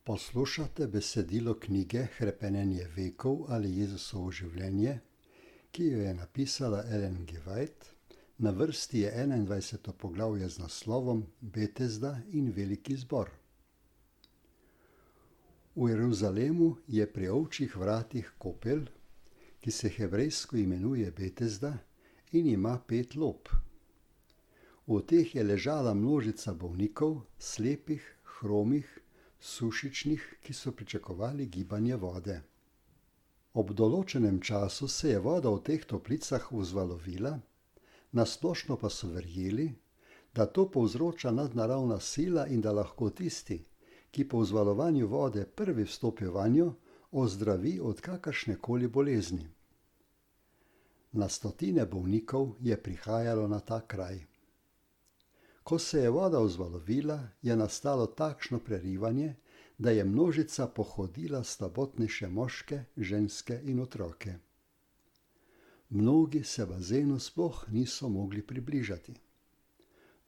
Poslušate besedilo knjige Hrepenenje vekov ali Jezusovo življenje, ki jo je napisala Ellen G. White. Na vrsti je 21. poglavje z naslovom Betesda in veliki zbor. V Jeruzalemu je pri ovčjih vratih kopel, ki se hebrejsko imenuje Betesda in ima 5 lop. V teh je ležala množica bolnikov, slepih, hromih, sušičnih, ki so pričakovali gibanje vode. Ob določenem času se je voda v teh toplicah vzvalovila, na splošno pa so verjeli, da to povzroča nadnaravna sila in da lahko tisti, ki po vzvalovanju vode prvi vstopi vanjo, ozdravi od kakršnekoli bolezni. Na stotine bolnikov je prihajalo na ta kraj. Ko se je voda vzvalovila, je nastalo takšno prerivanje, da je množica pohodila slabotnejše moške, ženske in otroke. Mnogi se bazenu sploh niso mogli približati.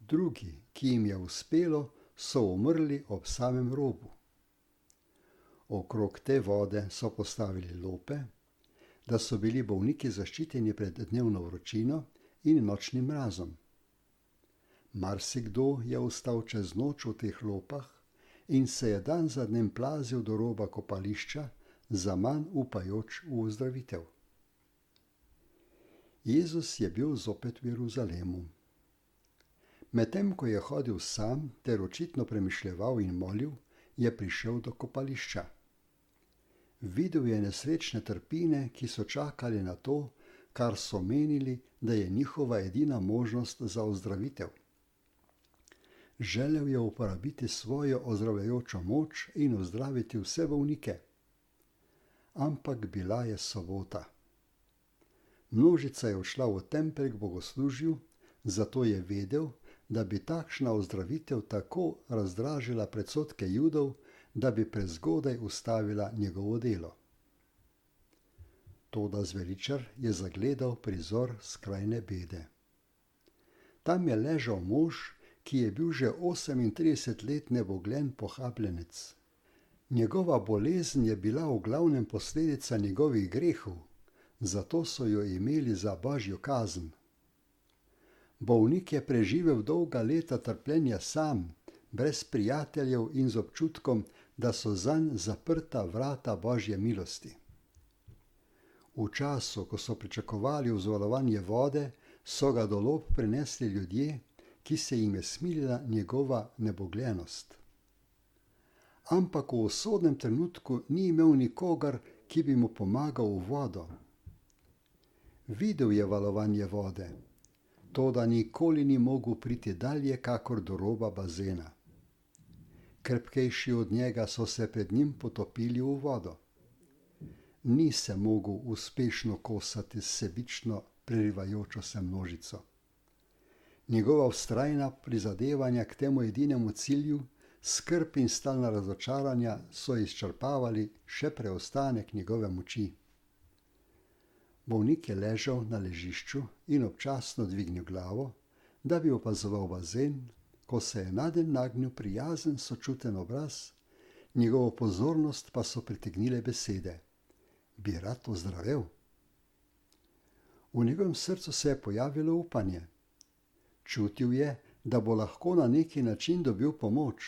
Drugi, ki jim je uspelo, so umrli ob samem robu. Okrog te vode so postavili lope, da so bili bolniki zaščiteni pred dnevno vročino in nočnim mrazom. Marsikdo je ostal čez noč v teh lopah in se je dan za dnem plazil do roba kopališča, zaman upajoč v ozdravitev. Jezus je bil zopet v Jeruzalemu. Medtem ko je hodil sam ter očitno premišljeval in molil, je prišel do kopališča. Videl je nesrečne trpine, ki so čakali na to, kar so menili, da je njihova edina možnost za ozdravitev. Želel je uporabiti svojo ozdravljajočo moč in ozdraviti vse bolnike. Ampak bila je sobota. Množica je odšla v tempelj k bogoslužju, zato je vedel, da bi takšna ozdravitev tako razdražila predsodke Judov, da bi prezgodaj ustavila njegovo delo. Toda zveličar je zagledal prizor skrajne bede. Tam je ležal mož, ki je bil že 38 let neboglen pohabljenec. Njegova bolezen je bila v glavnem posledica njegovih grehov, zato so jo imeli za božjo kazen. Bolnik je preživel dolga leta trpljenja sam, brez prijateljev in z občutkom, da so zanj zaprta vrata božje milosti. V času, ko so pričakovali vzvalovanje vode, so ga do lob prinesli ljudje, ki se jim je smilila njegova nebogljenost. Ampak v usodnem trenutku ni imel nikogar, ki bi mu pomagal v vodo. Videl je valovanje vode, toda nikoli ni mogel priti dalje kakor do roba bazena. Krepkejši od njega so se pred njim potopili v vodo. Ni se mogel uspešno kosati s sebično prerivajočo se množico. Njegova vztrajna prizadevanja k temu edinemu cilju, skrb in stalna razočaranja so izčrpavali še preostanek njegove moči. Bolnik je ležal na ležišču in občasno dvignil glavo, da bi opazoval bazen, ko se je nadenj nagnil prijazen sočuten obraz, njegovo pozornost pa so pritegnile besede: Bi rad ozdravel? V njegovem srcu se je pojavilo upanje. Čutil je, da bo lahko na neki način dobil pomoč.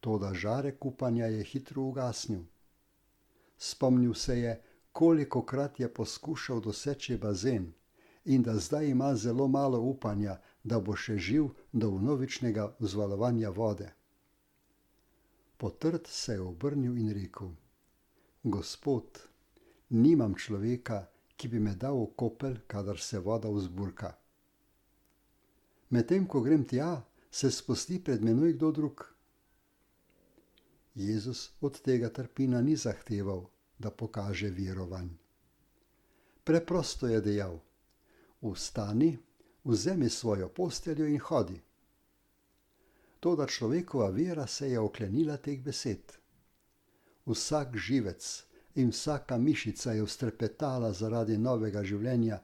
Toda žarek upanja je hitro ugasnil. Spomnil se je, kolikokrat je poskušal doseči bazen in da zdaj ima zelo malo upanja, da bo še živ do vnovičnega vzvalovanja vode. Potrt se je obrnil in rekel: Gospod, nimam človeka, ki bi me dal v kopel, kadar se voda vzburka. Medtem ko grem tja, se spusti pred menoj kdo drug. Jezus od tega trpina ni zahteval, da pokaže verovanj. Preprosto je dejal: Vstani, vzemi svojo posteljo in hodi. Toda človekova vera se je oklenila teh besed. Vsak živec in vsaka mišica je vztrepetala zaradi novega življenja,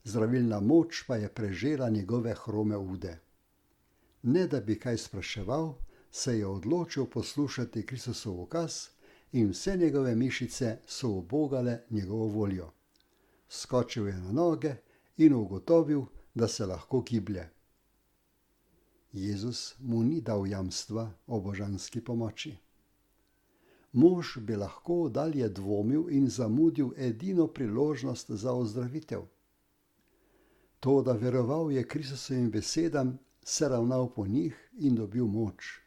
zdravilna moč pa je prežela njegove hrome ude. Ne da bi kaj spraševal, se je odločil poslušati Kristusov ukaz in vse njegove mišice so ubogale njegovo voljo. Skočil je na noge in ugotovil, da se lahko giblje. Jezus mu ni dal jamstva o božanski pomoči. Mož bi lahko dalje dvomil in zamudil edino priložnost za ozdravitev. Toda veroval je Kristusovim besedam, se ravnal po njih in dobil moč.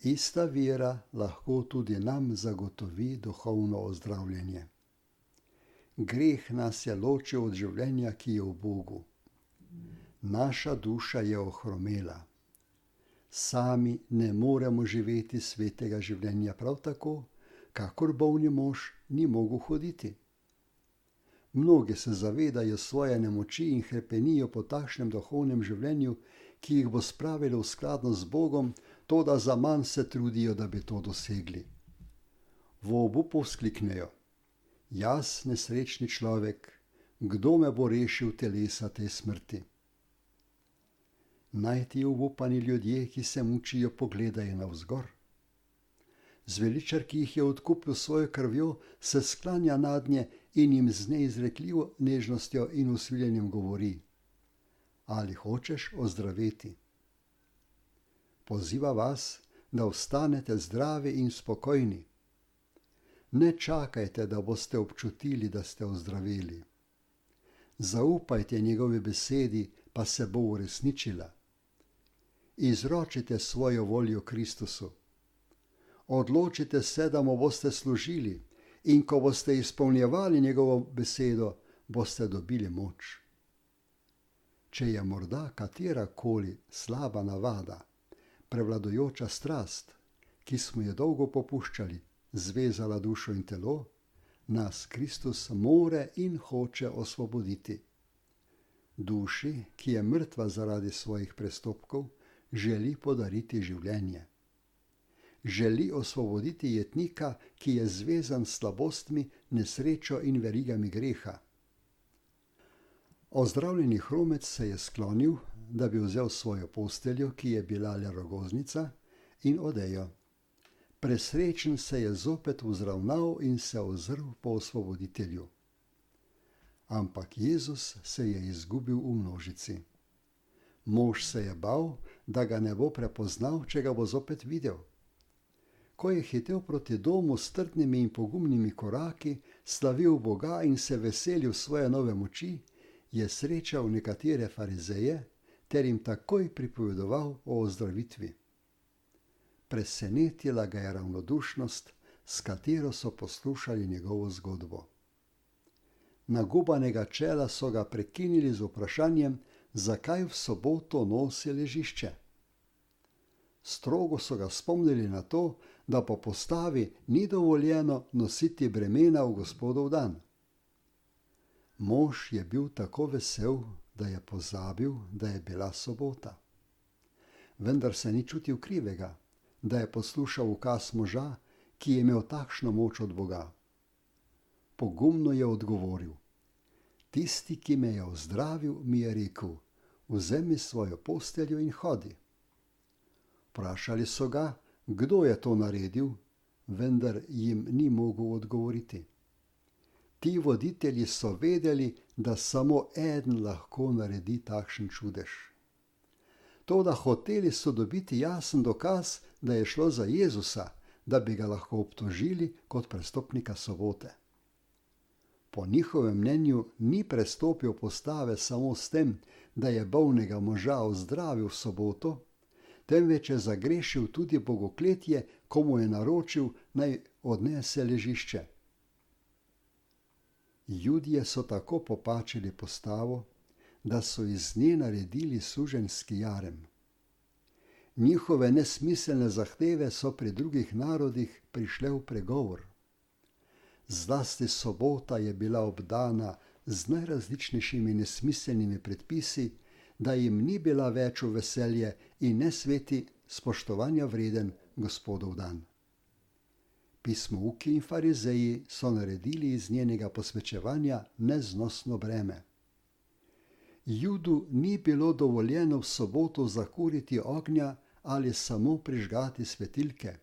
Ista vera lahko tudi nam zagotovi duhovno ozdravljenje. Greh nas je ločil od življenja, ki je v Bogu. Naša duša je ohromela. Sami ne moremo živeti svetega življenja prav tako, kakor bolni mož ni mogel hoditi. Mnogi se zavedajo svoje nemoči in hrepenijo po takšnem duhovnem življenju, ki jih bo spravilo v skladnost z Bogom, toda zaman se trudijo, da bi to dosegli. V obupu vzkliknejo: jaz, nesrečni človek, kdo me bo rešil telesa te smrti? Naj ti obupani ljudje, ki se mučijo, pogledajo navzgor. Zveličar, ki jih je odkupil svojo krvjo, se sklanja nadnje in jim z neizrekljivo nežnostjo in usmiljenjem govori: ali hočeš ozdraveti? Poziva vas, da ostanete zdravi in spokojni. Ne čakajte, da boste občutili, da ste ozdraveli. Zaupajte njegovi besedi, pa se bo uresničila. Izročite svojo voljo Kristusu. Odločite se, da mu boste služili, in ko boste izpolnjevali njegovo besedo, boste dobili moč. Če je morda katerakoli slaba navada, prevladujoča strast, ki smo jo dolgo popuščali, zvezala dušo in telo, nas Kristus more in hoče osvoboditi. Duši, ki je mrtva zaradi svojih prestopkov, želi podariti življenje. Želi osvoboditi jetnika, ki je zvezan s slabostmi, nesrečo in verigami greha. Ozdravljeni hromec se je sklonil, da bi vzel svojo posteljo, ki je bila le rogoznica, in odejo. Presrečen se je zopet vzravnal in se ozrl po osvoboditelju. Ampak Jezus se je izgubil v množici. Mož se je bal, da ga ne bo prepoznal, če ga bo zopet videl. Ko je hitel proti domu s trdnimi in pogumnimi koraki, slavil Boga in se veselil svoje nove moči, je srečal nekatere farizeje ter jim takoj pripovedoval o ozdravitvi. Presenetila ga je ravnodušnost, s katero so poslušali njegovo zgodbo. Nagubanega čela so ga prekinili z vprašanjem, zakaj v soboto nosi ležišče. Strogo so ga spomnili na to, da po postavi ni dovoljeno nositi bremena v Gospodov dan. Mož je bil tako vesel, da je pozabil, da je bila sobota. Vendar se ni čutil krivega, da je poslušal ukaz moža, ki je imel takšno moč od Boga. Pogumno je odgovoril: tisti, ki me je ozdravil, mi je rekel: vzemi svojo posteljo in hodi. Vprašali so ga, kdo je to naredil, vendar jim ni mogel odgovoriti. Ti voditelji so vedeli, da samo eden lahko naredi takšen čudež. Toda hoteli so dobiti jasen dokaz, da je šlo za Jezusa, da bi ga lahko obtožili kot prestopnika sobote. Po njihovem mnenju ni prestopil postave samo s tem, da je bolnega moža ozdravil v soboto, temveč je zagrešil tudi bogokletje, ko mu je naročil, naj odnese ležišče. Judje so tako popačili postavo, da so iz nje naredili suženjski jarem. Njihove nesmiselne zahteve so pri drugih narodih prišle v pregovor. Zlasti sobota je bila obdana z najrazličnejšimi nesmiselnimi predpisi, da jim ni bila več v veselje in nesveti spoštovanja vreden Gospodov dan. Pismouki in farizeji so naredili iz njenega posvečevanja neznosno breme. Judu ni bilo dovoljeno v soboto zakuriti ognja ali samo prižgati svetilke.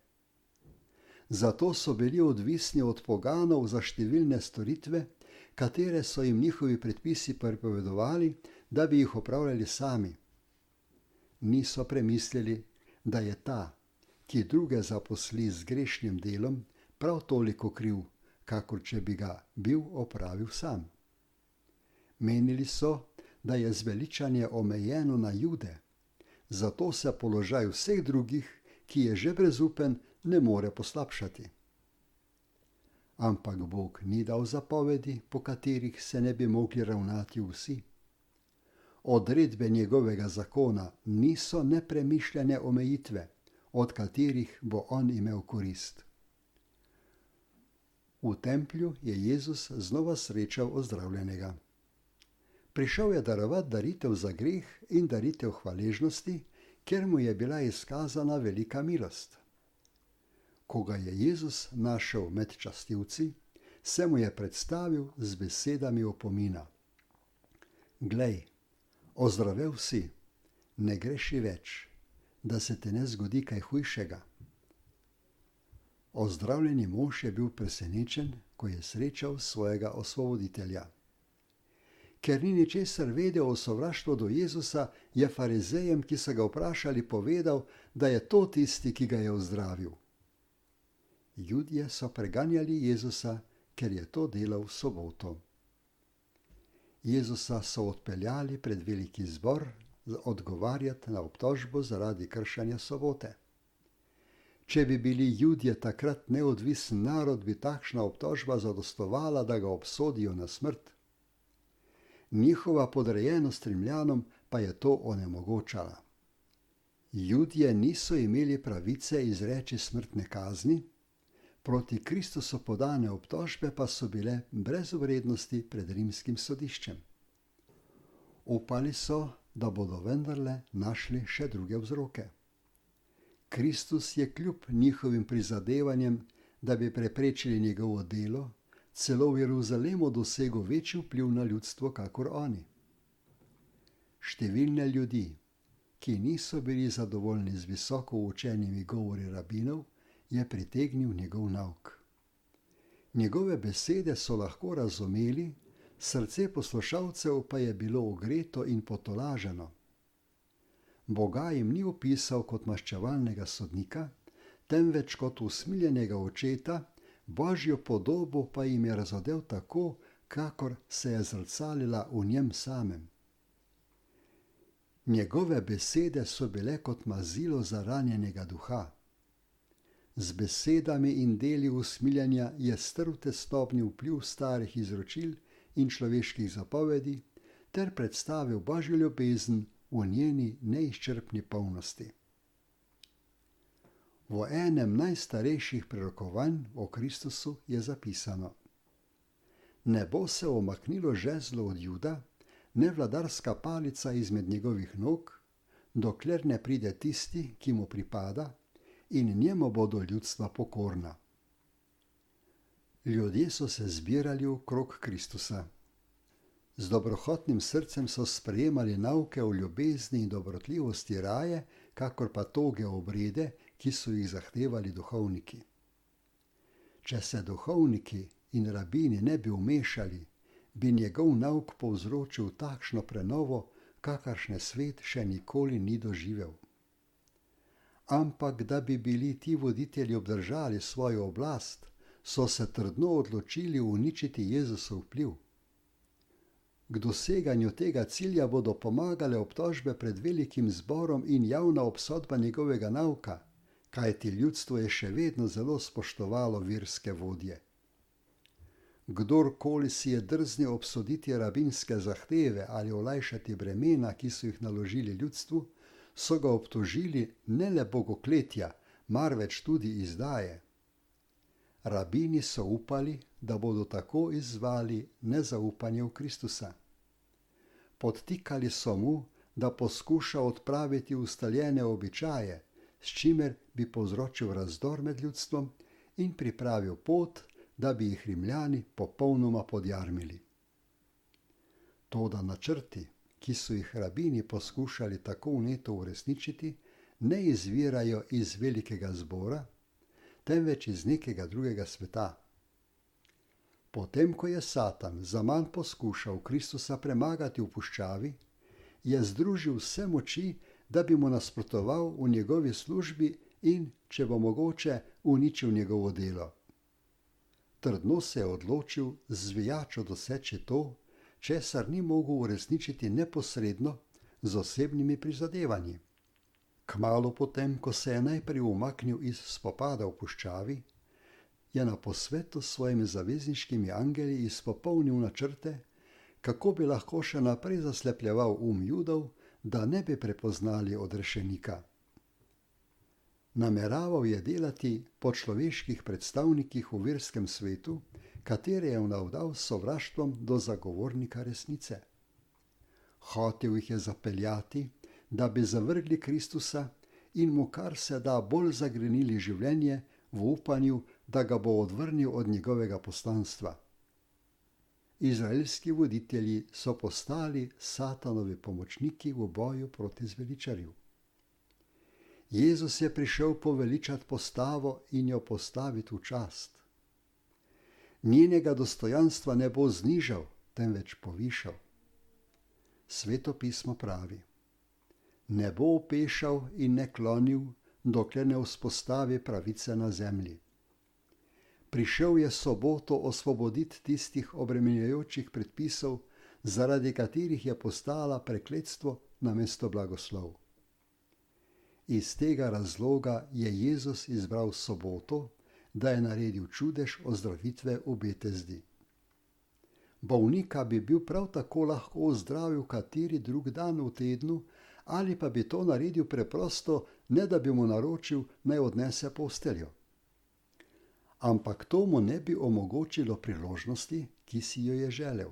Zato so bili odvisni od poganov za številne storitve, katere so jim njihovi predpisi prepovedovali, da bi jih opravljali sami. Niso premislili, da je ta, ki druge zaposli z grešnim delom, prav toliko kriv, kakor če bi ga bil opravil sam. Menili so, da je zveličanje omejeno na Jude, zato se položaj vseh drugih, ki je že brezupen, ne more poslabšati. Ampak Bog ni dal zapovedi, po katerih se ne bi mogli ravnati vsi. Odredbe njegovega zakona niso nepremišljene omejitve, od katerih bo on imel korist. V templju je Jezus znova srečal ozdravljenega. Prišel je darovati daritev za greh in daritev hvaležnosti, ker mu je bila izkazana velika milost. Ko ga je Jezus našel med častilci, se mu je predstavil z besedami opomina. Glej, ozdravel si, ne greši več, da se te ne zgodi kaj hujšega. Ozdravljeni mož je bil presenečen, ko je srečal svojega osvoboditelja. Ker ni ničesar vedel o sovraštvu do Jezusa, je farizejem, ki so ga vprašali, povedal, da je to tisti, ki ga je ozdravil. Judje so preganjali Jezusa, ker je to delal v soboto. Jezusa so odpeljali pred veliki zbor odgovarjati na obtožbo zaradi kršenja sobote. Če bi bili Judje takrat neodvisen narod, bi takšna obtožba zadostovala, da ga obsodijo na smrt. Njihova podrejenost Rimljanom pa je to onemogočala. Judje niso imeli pravice izreči smrtne kazni, proti Kristusu podane obtožbe pa so bile brez vrednosti pred rimskim sodiščem. Upali so, da bodo vendarle našli še druge vzroke. Kristus je kljub njihovim prizadevanjem, da bi preprečili njegovo delo, celo v Jeruzalemu dosegel večji vpliv na ljudstvo, kakor oni. Številne ljudi, ki niso bili zadovoljni z visoko učenimi govori rabinov, je pritegnil njegov nauk. Njegove besede so lahko razumeli, srce poslušalcev pa je bilo ogreto in potolaženo. Boga jim ni opisal kot maščevalnega sodnika, temveč kot usmiljenega očeta, Božjo podobo pa jim je razodel tako, kakor se je zrcalila v njem samem. Njegove besede so bile kot mazilo za ranjenega duha. Z besedami in deli usmiljanja je strl tesnobni vpliv starih izročil in človeških zapovedi ter predstavil Božjo ljubezen v njeni neizčrpni polnosti. V enem najstarejših prerokovanj o Kristusu je zapisano: Ne bo se omaknilo žezlo od Juda, ne vladarska palica izmed njegovih nog, dokler ne pride tisti, ki mu pripada, in njemu bodo ljudstva pokorna. Ljudje so se zbirali okrog Kristusa. Z dobrohotnim srcem so sprejemali nauke o ljubezni in dobrotljivosti raje, kakor pa toge obrede, ki so jih zahtevali duhovniki. Če se duhovniki in rabini ne bi vmešali, bi njegov nauk povzročil takšno prenovo, kakršne svet še nikoli ni doživel. Ampak da bi bili ti voditelji obdržali svojo oblast, so se trdno odločili uničiti Jezusov vpliv. K doseganju tega cilja bodo pomagale obtožbe pred velikim zborom in javna obsodba njegovega nauka, kajti ljudstvo je še vedno zelo spoštovalo verske vodje. Kdorkoli si je drznil obsoditi rabinske zahteve ali olajšati bremena, ki so jih naložili ljudstvu, so ga obtožili ne le bogokletja, marveč tudi izdaje. Rabini so upali, da bodo tako izzvali nezaupanje v Kristusa. Podtikali so mu, da poskuša odpraviti ustaljene običaje, s čimer bi povzročil razdor med ljudstvom in pripravil pot, da bi jih Rimljani popolnoma podjarmili. Toda načrti, ki so jih rabini poskušali tako vneto uresničiti, ne izvirajo iz velikega zbora, temveč iz nekega drugega sveta. Potem, ko je Satan zaman poskušal Kristusa premagati v puščavi, je združil vse moči, da bi mu nasprotoval v njegovi službi in, če bo mogoče, uničil njegovo delo. Trdno se je odločil zvijačo doseči to, česar ni mogel uresničiti neposredno z osebnimi prizadevanji. Kmalu potem, ko se je najprej umaknil iz spopada v puščavi, je na posvetu s svojimi zavezniškimi angeli izpopolnil načrte, kako bi lahko še naprej zaslepljeval Judov, da ne bi prepoznali odrešenika. Nameraval je delati po človeških predstavnikih v verskem svetu, katere je navdal s sovraštvom do zagovornika resnice. Hotel jih je zapeljati, da bi zavrgli Kristusa in mu kar se da bolj zagrenili življenje v upanju, da ga bo odvrnil od njegovega poslanstva. Izraelski voditelji so postali Satanovi pomočniki v boju proti zveličarju. Jezus je prišel poveličati postavo in jo postaviti v čast. Njenega dostojanstva ne bo znižal, temveč povišal. Sveto pismo pravi: ne bo opešal in ne klonil, dokler ne vzpostavi pravice na zemlji. Prišel je soboto osvoboditi tistih obremenjujočih predpisov, zaradi katerih je postala prekletstvo namesto blagoslov. Iz tega razloga je Jezus izbral soboto, da je naredil čudež ozdravitve v Betesdi. Bolnika bi bil prav tako lahko ozdravil kateri drug dan v tednu, ali pa bi to naredil preprosto, ne da bi mu naročil, naj odnese posteljo. Ampak to mu ne bi omogočilo priložnosti, ki si jo je želel.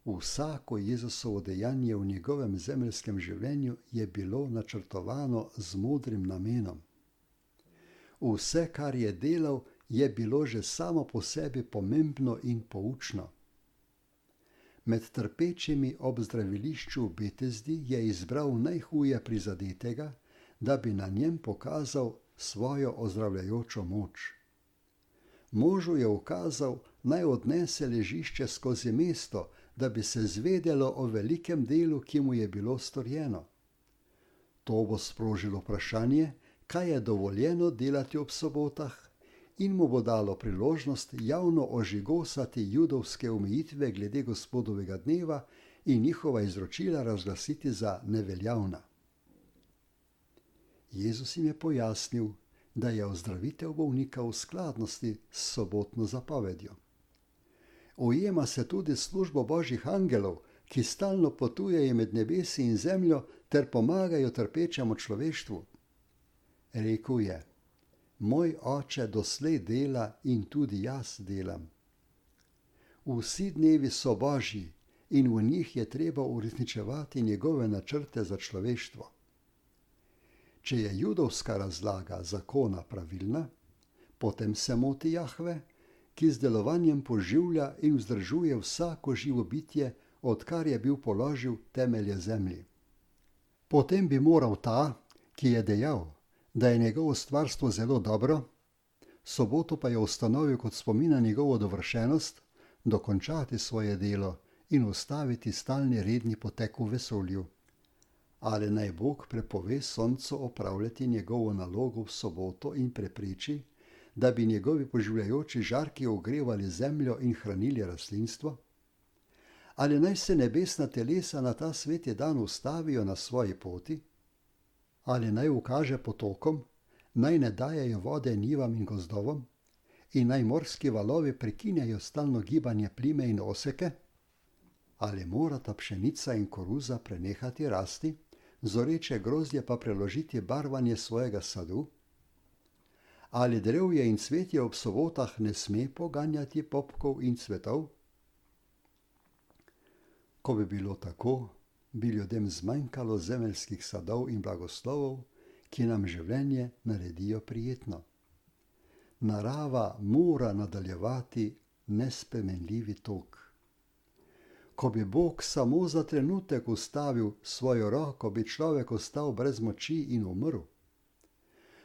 Vsako Jezusovo dejanje v njegovem zemeljskem življenju je bilo načrtovano z modrim namenom. Vse, kar je delal, je bilo že samo po sebi pomembno in poučno. Med trpečimi ob zdravilišču v Betesdi je izbral najhuje prizadetega, da bi na njem pokazal svojo ozdravljajočo moč. Možu je ukazal, naj odnese ležišče skozi mesto, da bi se zvedelo o velikem delu, ki mu je bilo storjeno. To bo sprožilo vprašanje, kaj je dovoljeno delati ob sobotah, in mu bo dalo priložnost javno ožigosati judovske omejitve glede Gospodovega dneva in njihova izročila razglasiti za neveljavna. Jezus jim je pojasnil, da je ozdravitev bolnika v skladnosti s sobotno zapovedjo. Ujema se tudi službo božjih angelov, ki stalno potujejo med nebesi in zemljo ter pomagajo trpečemu človeštvu. Rekel je: moj oče doslej dela in tudi jaz delam. Vsi dnevi so božji in v njih je treba uresničevati njegove načrte za človeštvo. Če je judovska razlaga zakona pravilna, potem se moti Jahve, ki z delovanjem poživlja in vzdržuje vsako živo bitje, odkar je bil položil temelje zemlji. Potem bi moral ta, ki je dejal, da je njegovo stvarstvo zelo dobro, soboto pa je ustanovil kot spomin na njegovo dovršenost, dokončati svoje delo in ustaviti stalni redni potek v vesolju. Ali naj Bog prepove soncu opravljati njegovo nalogo v soboto in prepreči, da bi njegovi poživljajoči žarki ogrevali zemljo in hranili rastlinstvo? Ali naj se nebesna telesa na ta sveti dan ustavijo na svoji poti? Ali naj ukaže potokom, naj ne dajejo vode njivam in gozdovom? In naj morski valovi prekinjajo stalno gibanje plime in oseke? Ali morata pšenica in koruza prenehati rasti, zoreče grozdje pa preložiti barvanje svojega sadu? Ali drevje in cvetje ob sobotah ne sme poganjati popkov in cvetov? Ko bi bilo tako, bi ljudem zmanjkalo zemeljskih sadov in blagoslovov, ki nam življenje naredijo prijetno. Narava mora nadaljevati nespremenljivi tok. Ko bi Bog samo za trenutek ustavil svojo roko, bi človek ostal brez moči in umrl.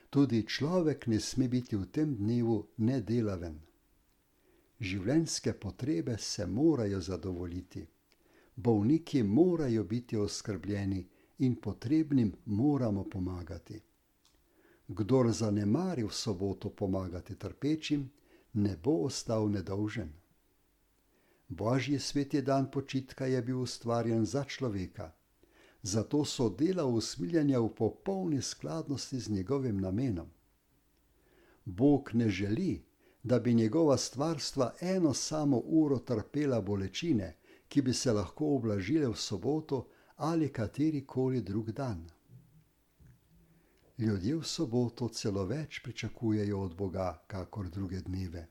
Tudi človek ne sme biti v tem dnevu nedelaven. Življenjske potrebe se morajo zadovoljiti. Bolniki morajo biti oskrbljeni in potrebnim moramo pomagati. Kdor zanemari v soboto pomagati trpečim, ne bo ostal nedolžen. Božji sveti dan počitka je bil ustvarjen za človeka, zato so dela usmiljenja v popolni skladnosti z njegovim namenom. Bog ne želi, da bi njegova stvarstva eno samo uro trpela bolečine, ki bi se lahko ublažile v soboto ali katerikoli drug dan. Ljudje v soboto celo več pričakujejo od Boga, kakor druge dneve.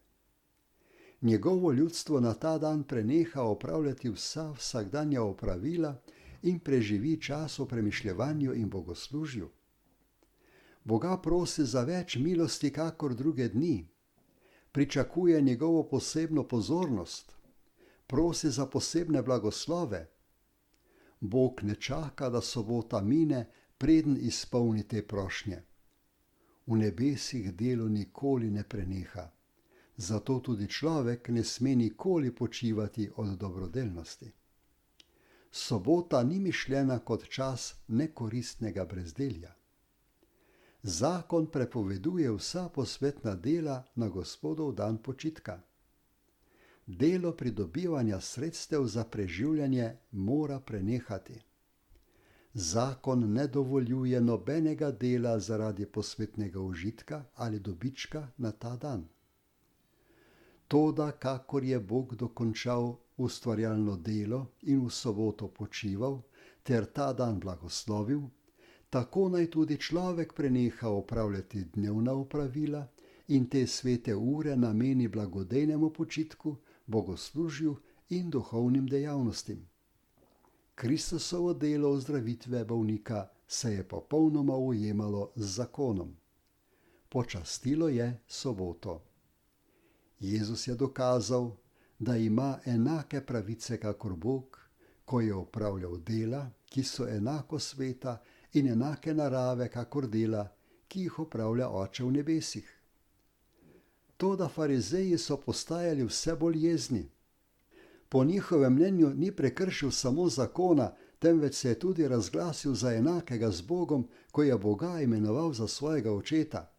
Njegovo ljudstvo na ta dan preneha opravljati vsa vsakdanja opravila in preživi čas v premišljevanju in bogoslužju. Boga prosi za več milosti, kakor druge dni. Pričakuje njegovo posebno pozornost. Prosi za posebne blagoslove. Bog ne čaka, da sobota mine, preden izpolni te prošnje. V nebesih delo nikoli ne preneha. Zato tudi človek ne sme nikoli počivati od dobrodelnosti. Sobota ni mišljena kot čas nekoristnega brezdelja. Zakon prepoveduje vsa posvetna dela na Gospodov dan počitka. Delo pridobivanja sredstev za preživljanje mora prenehati. Zakon ne dovoljuje nobenega dela zaradi posvetnega užitka ali dobička na ta dan. Toda, kakor je Bog dokončal ustvarjalno delo in v soboto počival ter ta dan blagoslovil, tako naj tudi človek preneha opravljati dnevna opravila in te svete ure nameni blagodejnemu počitku, bogoslužju in duhovnim dejavnostim. Kristusovo delo ozdravitve bolnika se je popolnoma ujemalo z zakonom. Počastilo je soboto. Jezus je dokazal, da ima enake pravice kakor Bog, ko je opravljal dela, ki so enako sveta in enake narave kakor dela, ki jih opravlja Oče v nebesih. Toda farizeji so postajali vse bolj jezni. Po njihovem mnenju ni prekršil samo zakona, temveč se je tudi razglasil za enakega z Bogom, ko je Boga imenoval za svojega očeta.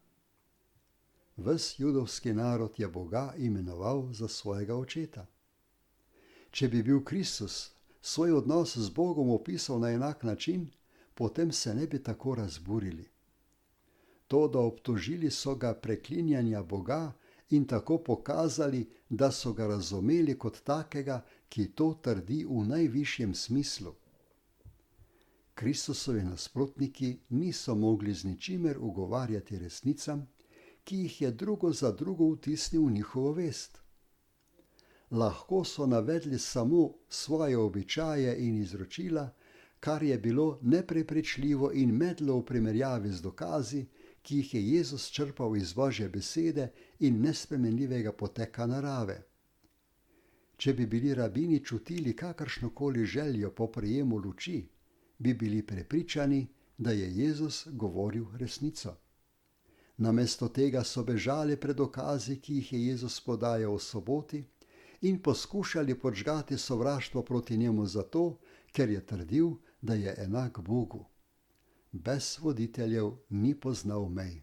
Ves judovski narod je Boga imenoval za svojega očeta. Če bi bil Kristus svoj odnos z Bogom opisal na enak način, potem se ne bi tako razburili. Toda obtožili so ga preklinjanja Boga in tako pokazali, da so ga razumeli kot takega, ki to trdi v najvišjem smislu. Kristusovi nasprotniki niso mogli z ničimer ugovarjati resnicam, ki jih je drugo za drugo vtisnil v njihovo vest. Lahko so navedli samo svoje običaje in izročila, kar je bilo neprepričljivo in medlo v primerjavi z dokazi, ki jih je Jezus črpal iz Božje besede in nespremenljivega poteka narave. Če bi bili rabini čutili kakršnokoli željo po prejemu luči, bi bili prepričani, da je Jezus govoril resnico. Namesto tega so bežali pred dokazi, ki jih je Jezus podajal v soboti, in poskušali podžgati sovraštvo proti njemu zato, ker je trdil, da je enak Bogu. Brez voditeljev ni poznal mej.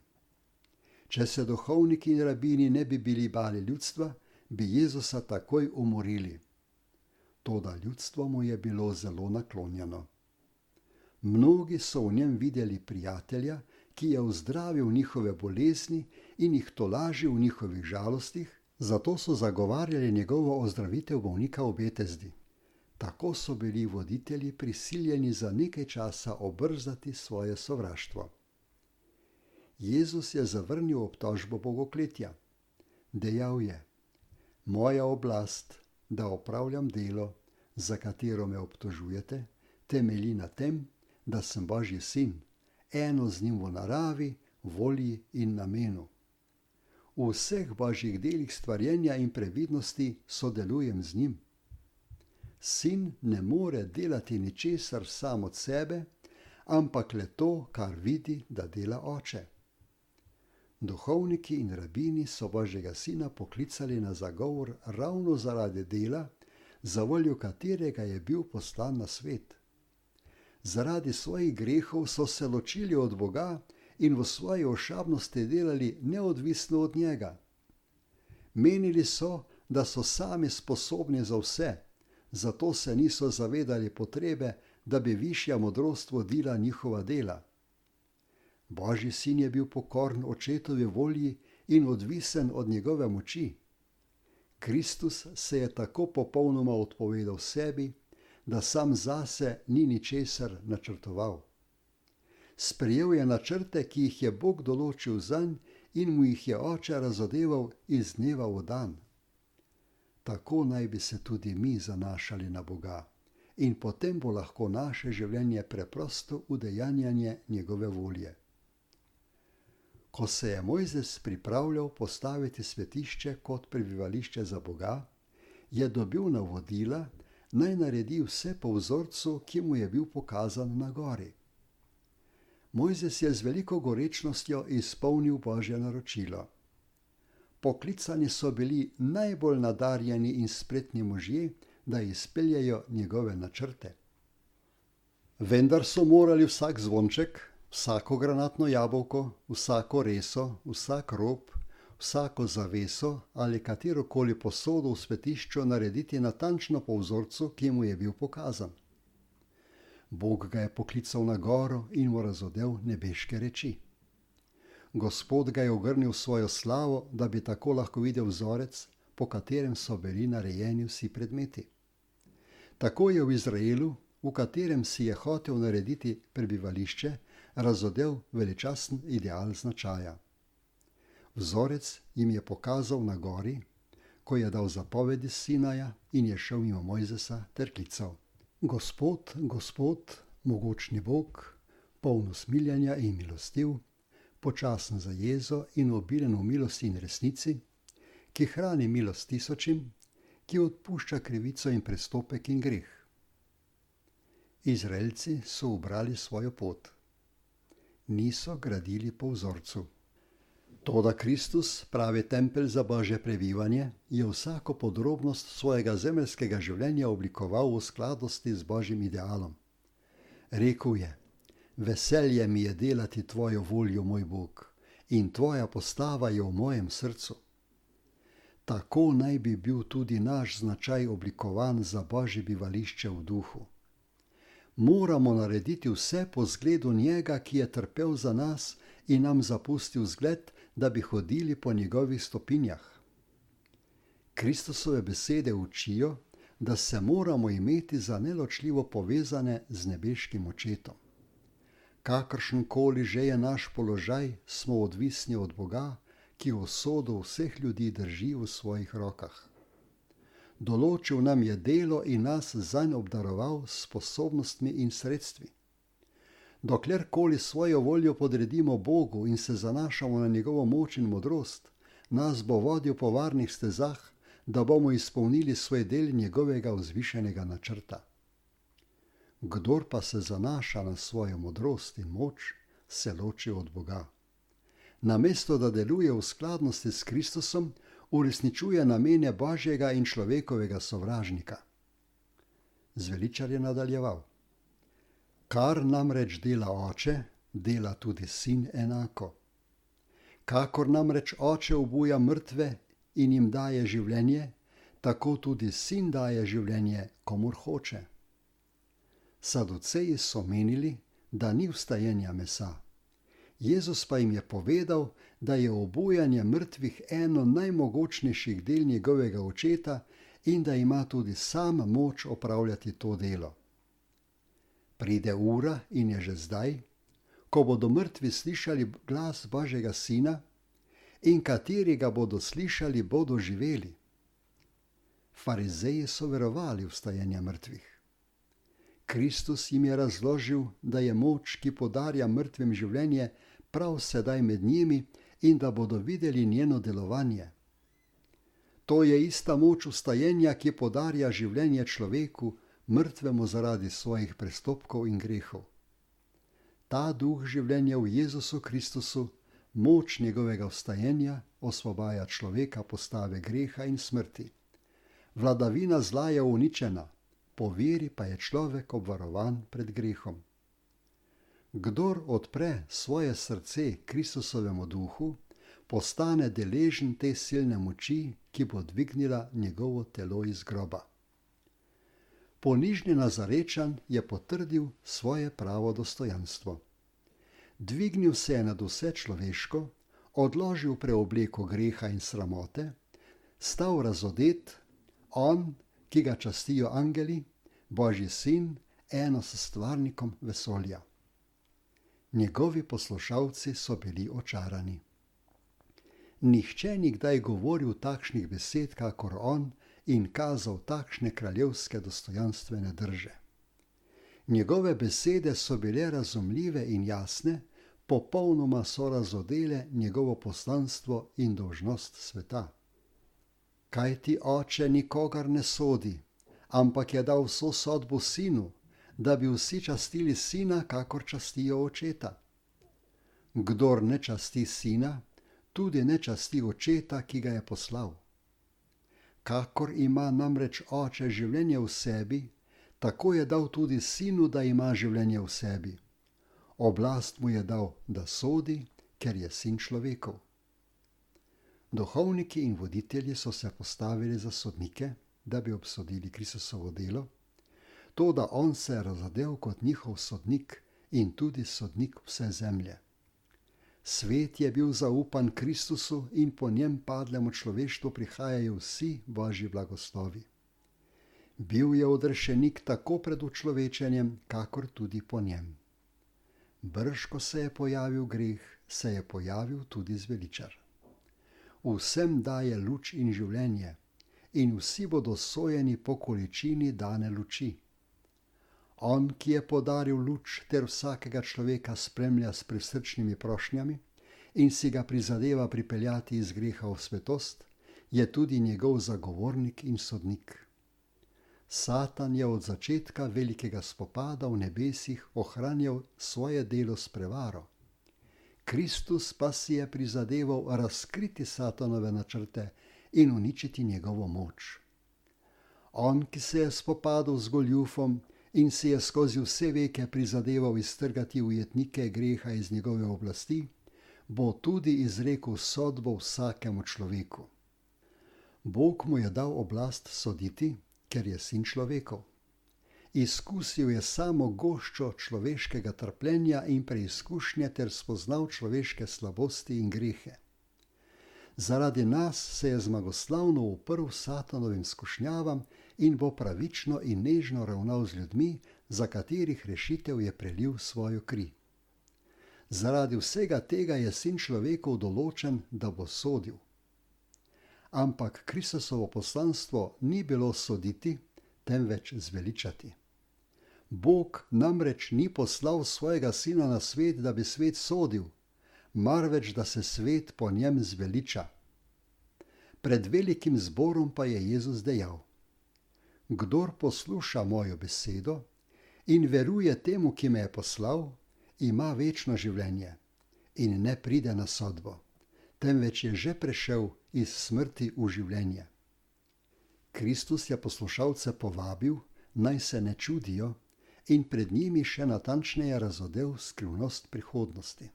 Če se duhovniki in rabini ne bi bili bali ljudstva, bi Jezusa takoj umorili. Toda ljudstvo mu je bilo zelo naklonjeno. Mnogi so v njem videli prijatelja, ki je ozdravil njihove bolezni in jih tolažil v njihovih žalostih, zato so zagovarjali njegovo ozdravitev bolnika v Betesdi. Tako so bili voditelji prisiljeni za nekaj časa obrzdati svoje sovraštvo. Jezus je zavrnil obtožbo bogokletja. Dejal je: Moja oblast, da opravljam delo, za katero me obtožujete, temelji na tem, da sem Božji sin, eno z njim v naravi, volji in namenu. V vseh Božjih delih stvarjenja in previdnosti sodelujem z njim. sin ne more delati ničesar sam od sebe, ampak le to, kar vidi, da dela oče. Duhovniki in rabini so Božjega sina poklicali na zagovor ravno zaradi dela, za voljo katerega je bil poslan na svet. Zaradi svojih grehov so se ločili od Boga in v svoji ošabnosti delali neodvisno od njega. Menili so, da so sami sposobni za vse, zato se niso zavedali potrebe, da bi višja modrost vodila njihova dela. Božji sin je bil pokoren očetovi volji in odvisen od njegove moči. Kristus se je tako popolnoma odpovedal sebi, da sam zase ni ničesar načrtoval. Sprejel je načrte, ki jih je Bog določil zanj, in mu jih je oče razodeval iz dneva v dan. Tako naj bi se tudi mi zanašali na Boga in potem bo lahko naše življenje preprosto udejanjanje njegove volje. Ko se je Mojzes pripravljal postaviti svetišče kot prebivališče za Boga, je dobil navodila, naj naredi vse po vzorcu, ki mu je bil pokazan na gori. Mojzes je z veliko gorečnostjo izpolnil Božje naročilo. Poklicani so bili najbolj nadarjeni in spretni možje, da izpeljejo njegove načrte. Vendar so morali vsak zvonček, vsako granatno jabolko, vsako reso, vsak rob, vsako zaveso ali katerokoli posodo v svetišču narediti natančno po vzorcu, ki mu je bil pokazan. Bog ga je poklical na goro in mu razodel nebeške reči. Gospod ga je ogrnil svojo slavo, da bi tako lahko videl vzorec, po katerem so bili narejeni vsi predmeti. Tako je v Izraelu, v katerem si je hotel narediti prebivališče, razodel veličasten ideal značaja. Vzorec jim je pokazal na gori, ko je dal zapovedi Sinaja in je šel mimo Mojzesa ter klical: Gospod, Gospod, mogočni Bog, poln usmiljenja in milostiv, počasen za jezo in obilen v milosti in resnici, ki hrani milost tisočim, ki odpušča krivico in prestopek in greh. Izraelci so ubrali svojo pot. Niso gradili po vzorcu. Toda Kristus, pravi tempelj za Božje prebivanje, je vsako podrobnost svojega zemeljskega življenja oblikoval v skladnosti z Božjim idealom. Rekel je: Veselje mi je delati tvojo voljo, moj Bog, in tvoja postava je v mojem srcu. Tako naj bi bil tudi naš značaj oblikovan za Božje bivališče v duhu. Moramo narediti vse po zgledu njega, ki je trpel za nas in nam zapustil zgled, da bi hodili po njegovih stopinjah. Kristusove besede učijo, da se moramo imeti za neločljivo povezane z nebeškim očetom. Kakršenkoli že je naš položaj, smo odvisni od Boga, ki usodo vseh ljudi drži v svojih rokah. Določil nam je delo in nas zanj obdaroval s sposobnostmi in sredstvi. Doklerkoli svojo voljo podredimo Bogu in se zanašamo na njegovo moč in modrost, nas bo vodil po varnih stezah, da bomo izpolnili svoj del njegovega vzvišenega načrta. Kdor pa se zanaša na svojo modrost in moč, se loči od Boga. Namesto da deluje v skladnosti s Kristusom, uresničuje namene Božjega in človekovega sovražnika. Zveličar je nadaljeval: Kar namreč dela oče, dela tudi sin enako. Kakor namreč oče obuja mrtve in jim daje življenje, tako tudi sin daje življenje, komur hoče. Saduceji so menili, da ni vstajenja mesa. Jezus pa jim je povedal, da je obujanje mrtvih eno najmogočnejših del njegovega očeta in da ima tudi sam moč opravljati to delo. Pride ura, in je že zdaj, ko bodo mrtvi slišali glas Božjega sina, in kateri ga bodo slišali, bodo živeli. Farizeji so verovali v vstajenje mrtvih. Kristus jim je razložil, da je moč, ki podarja mrtvim življenje, prav sedaj med njimi in da bodo videli njeno delovanje. To je ista moč vstajenja, ki podarja življenje človeku, mrtvemu zaradi svojih prestopkov in grehov. Ta duh življenja v Jezusu Kristusu, moč njegovega vstajenja, osvobaja človeka postave greha in smrti. Vladavina zla je uničena, po veri pa je človek obvarovan pred grehom. Kdor odpre svoje srce Kristusovemu duhu, postane deležen te silne moči, ki bo dvignila njegovo telo iz groba. Ponižni Nazarečan je potrdil svoje pravo dostojanstvo. Dvignil se je nad vse človeško, odložil preobleko greha in sramote, stal razodet, on, ki ga častijo angeli, Božji sin, eno s stvarnikom vesolja. Njegovi poslušalci so bili očarani. Nihče ni kdaj govoril takšnih besed, kakor on, in kazal takšne kraljevske dostojanstvene drže. Njegove besede so bile razumljive in jasne, popolnoma so razodele njegovo poslanstvo in dolžnost sveta. Kajti oče nikogar ne sodi, ampak je dal vso sodbo sinu, da bi vsi častili sina, kakor častijo očeta. Kdor ne časti sina, tudi ne časti očeta, ki ga je poslal. Kakor ima namreč oče življenje v sebi, tako je dal tudi sinu, da ima življenje v sebi. Oblast mu je dal, da sodi, ker je sin človekov. Duhovniki in voditelji so se postavili za sodnike, da bi obsodili Kristusovo delo, toda on se je razodel kot njihov sodnik in tudi sodnik vse zemlje. Svet je bil zaupan Kristusu in po njem padlemu človeštvu prihajajo vsi Božji blagoslovi. Bil je odrešenik tako pred učlovečenjem, kakor tudi po njem. Brž, ko se je pojavil greh, se je pojavil tudi zveličar. Vsem daje luč in življenje, in vsi bodo sojeni po količini dane luči. On, ki je podaril luč ter vsakega človeka spremlja s prisrčnimi prošnjami in si ga prizadeva pripeljati iz greha v svetost, je tudi njegov zagovornik in sodnik. Satan je od začetka velikega spopada v nebesih ohranjal svoje delo s prevaro. Kristus pa si je prizadeval razkriti Satanove načrte in uničiti njegovo moč. On, ki se je spopadal z goljufom in si je skozi vse veke prizadeval iztrgati ujetnike greha iz njegove oblasti, bo tudi izrekel sodbo vsakemu človeku. Bog mu je dal oblast soditi, ker je sin človekov. Izkusil je samo goščo človeškega trpljenja in preizkušnje ter spoznal človeške slabosti in grehe. Zaradi nas se je zmagoslavno uprl Satanovim skušnjavam in bo pravično in nežno ravnal z ljudmi, za katerih rešitev je prelil svojo kri. Zaradi vsega tega je sin človekov določen, da bo sodil. Ampak Kristusovo poslanstvo ni bilo soditi, temveč zveličati. Bog namreč ni poslal svojega sina na svet, da bi svet sodil, marveč da se svet po njem zveliča. Pred velikim zborom pa je Jezus dejal: Kdor posluša mojo besedo in veruje temu, ki me je poslal, ima večno življenje in ne pride na sodbo, temveč je že prešel iz smrti v življenje. Kristus je poslušalce povabil, naj se ne čudijo, in pred njimi še natančneje razodel skrivnost prihodnosti.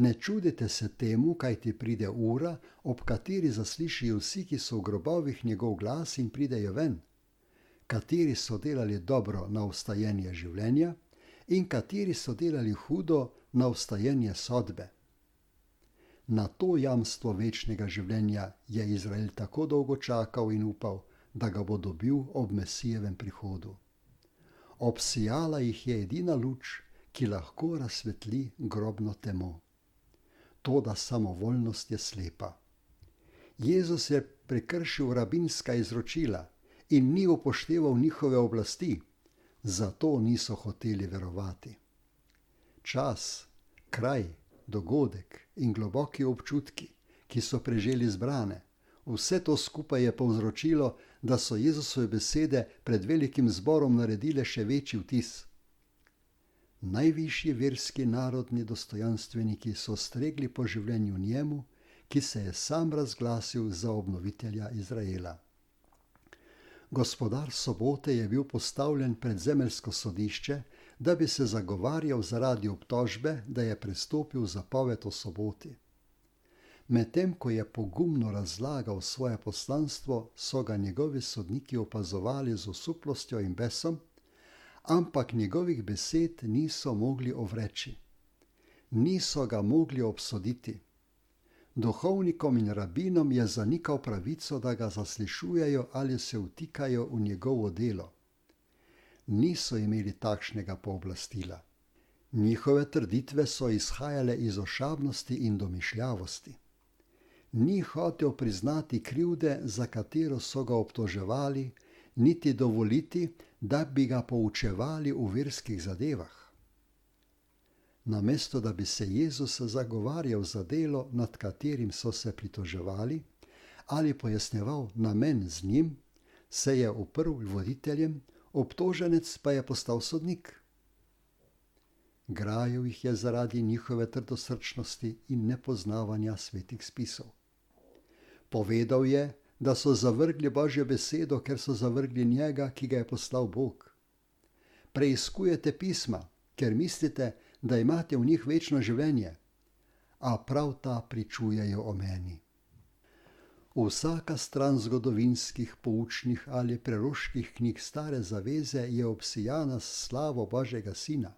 Ne čudite se temu, kajti pride ura, ob kateri zaslišijo vsi, ki so v grobovih njegov glas in pridejo ven, kateri so delali dobro na vstajenje življenja in kateri so delali hudo na vstajenje sodbe. Na to jamstvo večnega življenja je Izrael tako dolgo čakal in upal, da ga bo dobil ob Mesijevem prihodu. Obsijala jih je edina luč, ki lahko razsvetli grobno temo. Toda samovoljnost je slepa. Jezus je prekršil rabinska izročila in ni upošteval njihove oblasti, zato niso hoteli verovati. Čas, kraj, dogodek in globoki občutki, ki so preželi zbrane, Vse to skupaj je povzročilo, da so Jezusove besede pred velikim zborom naredile še večji vtis. Najvišji verski narodni dostojanstveniki so stregli po življenju njemu, ki se je sam razglasil za obnovitelja Izraela. Gospodar sobote je bil postavljen pred zemeljsko sodišče, da bi se zagovarjal zaradi obtožbe, da je prestopil zapoved o soboti. Medtem ko je pogumno razlagal svoje poslanstvo, so ga njegovi sodniki opazovali z osuplostjo in besom, ampak njegovih besed niso mogli ovreči. Niso ga mogli obsoditi. Duhovnikom in rabinom je zanikal pravico, da ga zaslišujejo ali se vtikajo v njegovo delo. Niso imeli takšnega pooblastila. Njihove trditve so izhajale iz ošabnosti in domišljavosti. Ni hotel priznati krivde, za katero so ga obtoževali, niti dovoliti, da bi ga poučevali v verskih zadevah. Namesto da bi se Jezus zagovarjal za delo, nad katerim so se pritoževali, ali pojasnjeval namen z njim, se je uprl voditeljem, obtoženec pa je postal sodnik. Grajal jih je zaradi njihove trdosrčnosti in nepoznavanja svetih spisov. Povedal je, da so zavrgli Božjo besedo, ker so zavrgli njega, ki ga je poslal Bog. Preiskujete pisma, ker mislite, da imate v njih večno življenje, a prav ta pričujejo o meni. Vsaka stran zgodovinskih, poučnih ali preroških knjig Stare zaveze je obsijana s slavo Božjega Sina.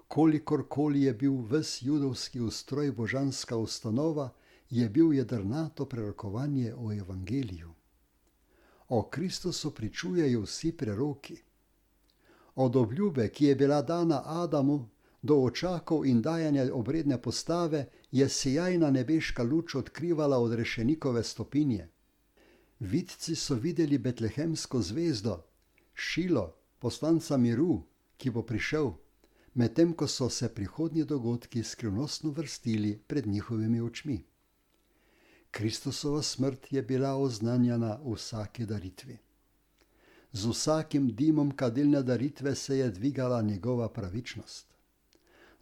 Kolikorkoli je bil ves judovski ustroj božanska ustanova, je bil jedrnato prerokovanje o evangeliju. O Kristusu pričujejo vsi preroki. Od obljube, ki je bila dana Adamu, do očakov in dajanja obredne postave, je sijajna nebeška luč odkrivala odrešenikove stopinje. Vidci so videli betlehemsko zvezdo, Šilo, poslanca miru, ki bo prišel, medtem ko so se prihodnji dogodki skrivnostno vrstili pred njihovimi očmi. Kristusova smrt je bila oznanjena v vsaki daritvi. Z vsakim dimom kadilne daritve se je dvigala njegova pravičnost.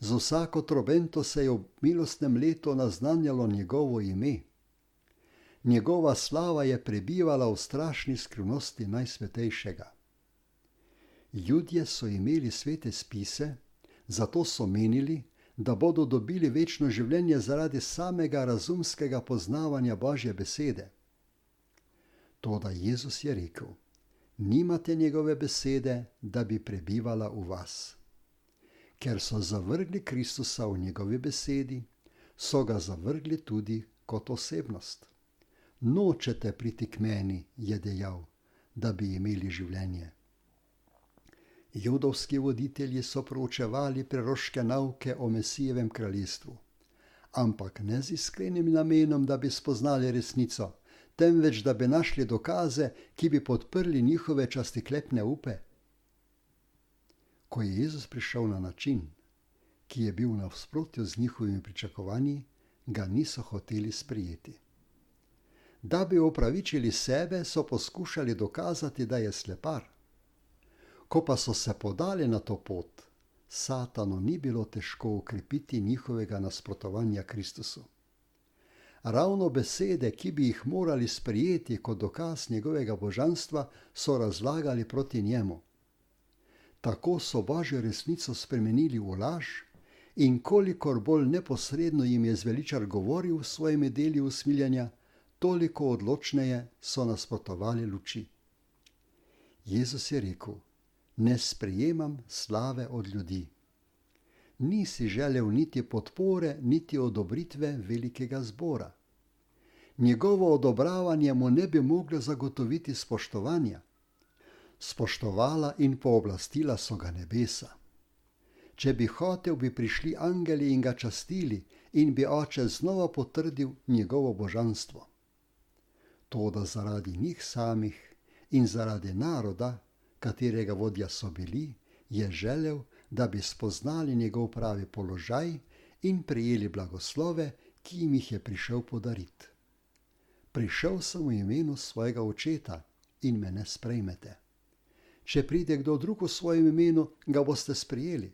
Z vsako trobento se je v milostnem letu naznanjalo njegovo ime. Njegova slava je prebivala v strašni skrivnosti Najsvetejšega. Judje so imeli svete spise, zato so menili, da bodo dobili večno življenje zaradi samega razumskega poznavanja Božje besede. Toda Jezus je rekel: nimate njegove besede, da bi prebivala v vas. Ker so zavrgli Kristusa v njegovi besedi, so ga zavrgli tudi kot osebnost. Nočete priti k meni, je dejal, da bi imeli življenje. Judovski voditelji so proučevali preroške nauke o Mesijevem kraljestvu, ampak ne z iskrenim namenom, da bi spoznali resnico, temveč da bi našli dokaze, ki bi podprli njihove častiklepne upe. Ko je Jezus prišel na način, ki je bil v nasprotju z njihovimi pričakovanji, ga niso hoteli sprejeti. Da bi opravičili sebe, so poskušali dokazati, da je slepar. Ko pa so se podali na to pot, Satanu ni bilo težko ukrepiti njihovega nasprotovanja Kristusu. Ravno besede, ki bi jih morali sprejeti kot dokaz njegovega božanstva, so razlagali proti njemu. Tako so Božjo resnico spremenili v laž in kolikor bolj neposredno jim je zveličar govoril s svojimi deli usmiljanja, toliko odločneje so nasprotovali luči. Jezus je rekel: ne sprejemam slave od ljudi. Nisi želel niti podpore, niti odobritve velikega zbora. Njegovo odobravanje mu ne bi moglo zagotoviti spoštovanja. Spoštovala in pooblastila so ga nebesa. Če bi hotel, bi prišli angeli in ga častili in bi Oče znova potrdil njegovo božanstvo. Toda zaradi njih samih in zaradi naroda, katerega vodja so bili, je želel, da bi spoznali njegov pravi položaj in prejeli blagoslove, ki jim jih je prišel podariti. prišel sem v imenu svojega očeta in me ne sprejmete. Če pride kdo drug v svojem imenu, ga boste sprejeli.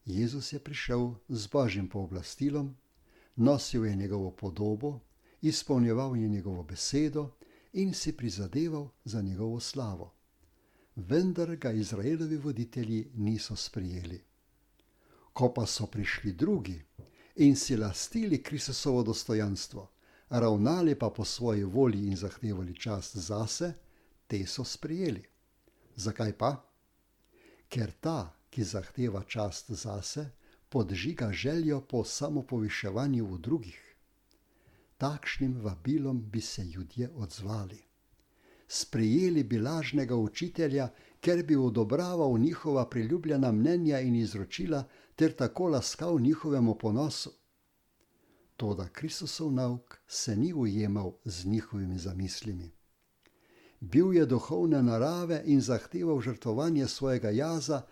Jezus je prišel z Božjim pooblastilom, nosil je njegovo podobo, izpolnjeval je njegovo besedo in si prizadeval za njegovo slavo. Vendar ga Izraelovi voditelji niso sprejeli. Ko pa so prišli drugi in si lastili Kristusovo dostojanstvo, ravnali pa po svoji volji in zahtevali čast zase, te so sprejeli. Zakaj pa? Ker ta, ki zahteva čast zase, podžiga željo po samopoviševanju v drugih. Takšnim vabilom bi se ljudje odzvali. Sprejeli bi lažnega učitelja, ker bi odobraval njihova priljubljena mnenja in izročila ter tako laskal njihovemu ponosu. Toda Kristusov nauk se ni ujemal z njihovimi zamislimi. Bil je duhovne narave in zahteval žrtvovanje svojega jaza,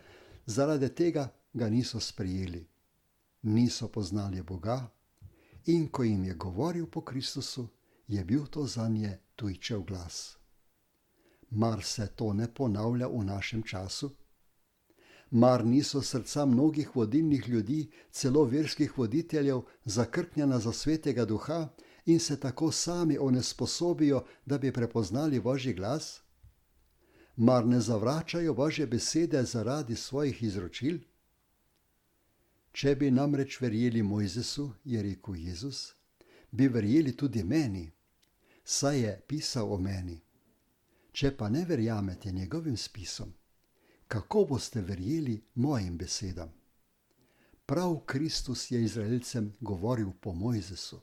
zaradi tega ga niso sprejeli. Niso poznali Boga in ko jim je govoril po Kristusu, je bil to zanje tujčev glas. Mar se to ne ponavlja v našem času? Mar niso srca mnogih vodilnih ljudi, celo verskih voditeljev, zakrknjena za svetega duha in se tako sami onesposobijo, da bi prepoznali Božji glas? Mar ne zavračajo Božje besede zaradi svojih izročil? Če bi namreč verjeli Mojzesu, je rekel Jezus, bi verjeli tudi meni, saj je pisal o meni. Če pa ne verjamete njegovim spisom, kako boste verjeli mojim besedam? Prav Kristus je Izraelcem govoril po Mojzesu.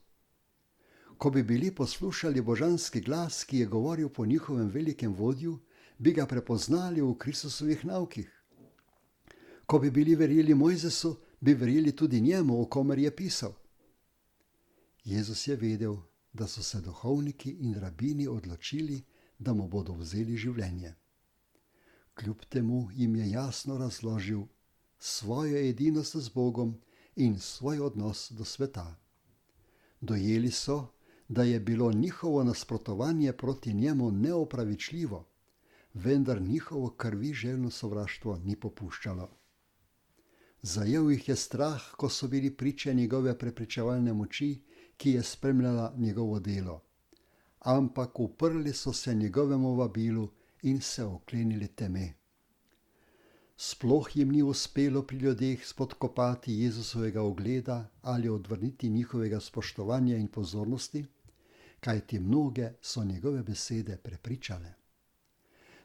Ko bi bili poslušali božanski glas, ki je govoril po njihovem velikem vodju, bi ga prepoznali v Kristusovih naukih. Ko bi bili verjeli Mojzesu, bi verjeli tudi njemu, o komer je pisal. Jezus je vedel, da so se duhovniki in rabini odločili, da mu bodo vzeli življenje. Kljub temu jim je jasno razložil svojo edinost z Bogom in svoj odnos do sveta. Dojeli so, da je bilo njihovo nasprotovanje proti njemu neopravičljivo, vendar njihovo krviželjno sovraštvo ni popuščalo. Zajel jih je strah, ko so bili priče njegove prepričevalne moči, ki je spremljala njegovo delo. Ampak uprli so se njegovemu vabilu in se oklenili teme. Sploh jim ni uspelo pri ljudeh spodkopati Jezusovega ugleda ali odvrniti njihovega spoštovanja in pozornosti, kajti mnoge so njegove besede prepričale.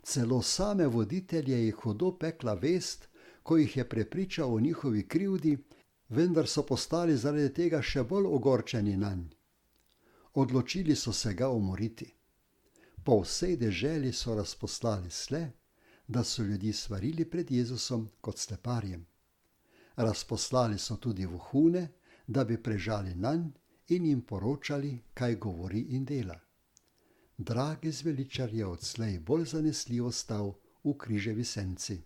Celo same voditelje je hudo pekla vest, ko jih je prepričal o njihovi krivdi, vendar so postali zaradi tega še bolj ogorčeni nanj. Odločili so se ga umoriti. Po vsej deželi so razposlali sle, da so ljudi svarili pred Jezusom kot sleparjem. Razposlali so tudi vohune, da bi prežali nanj in jim poročali, kaj govori in dela. Dragi zveličar je odslej bolj zanesljivo stal v križevi senci.